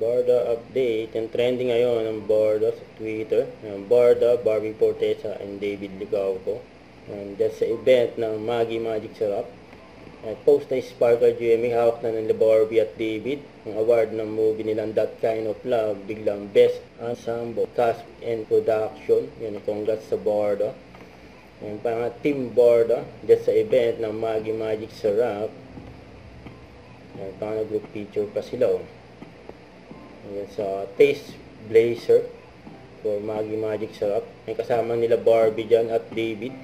Borda update. Yung trending ngayon ng Borda sa Twitter. Borda, Barbie Fortesa, and David Licauco. That's sa event ng Maggie Magic Sarap. Post na Sparkle GMA, hawak na ng Barbie at David. Ang award ng movie nilang That Kind of Love, biglang Best Ensemble, Cast and Production. Yan, congrats sa Borda. Yung pang Team Borda, just sa event ng Maggie Magic Sarap. Yung pang group picture pa sila. Ayan, sa Taste Blazer for Maggie Magic Sarap. May kasama nila Barbie dyan at David.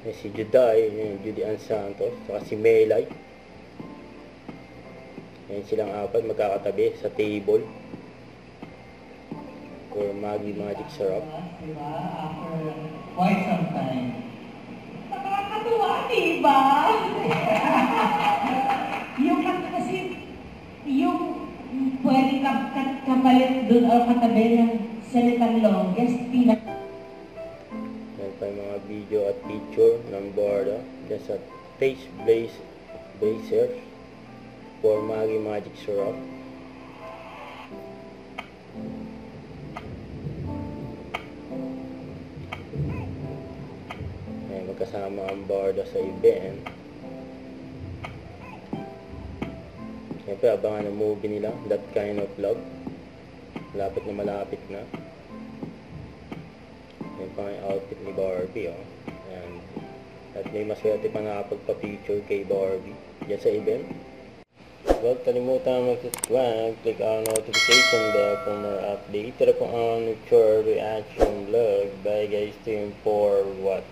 May si Juday, Judy Ann Santos, saka si Melay. Ayan silang apat magkakatabi sa table for Maggie Magic Sarap. Diba? After quite some time. Nakakatuwa, diba? Yung kasi, yung pwede kapalit dun o katabi ng Salitang Longest, Yan pa yung mga video at picture ng Borda. Yan sa Taste Blazer for Maggie Magic Sarap. Yan, magkasama ang Borda sa event. Siyempre, abangan ang movie nila, That Kind of Love. Malapit na. Yan pa yung outfit ni Barbie, oh. Ayan. At may maswerte pa nakapagpa-picture kay Barbie dyan sa event. Huwag kalimutan mag-subscribe, click ang notification bell for more update. Ito na po ang Mature Reaction Vlog. Bye guys, team for what?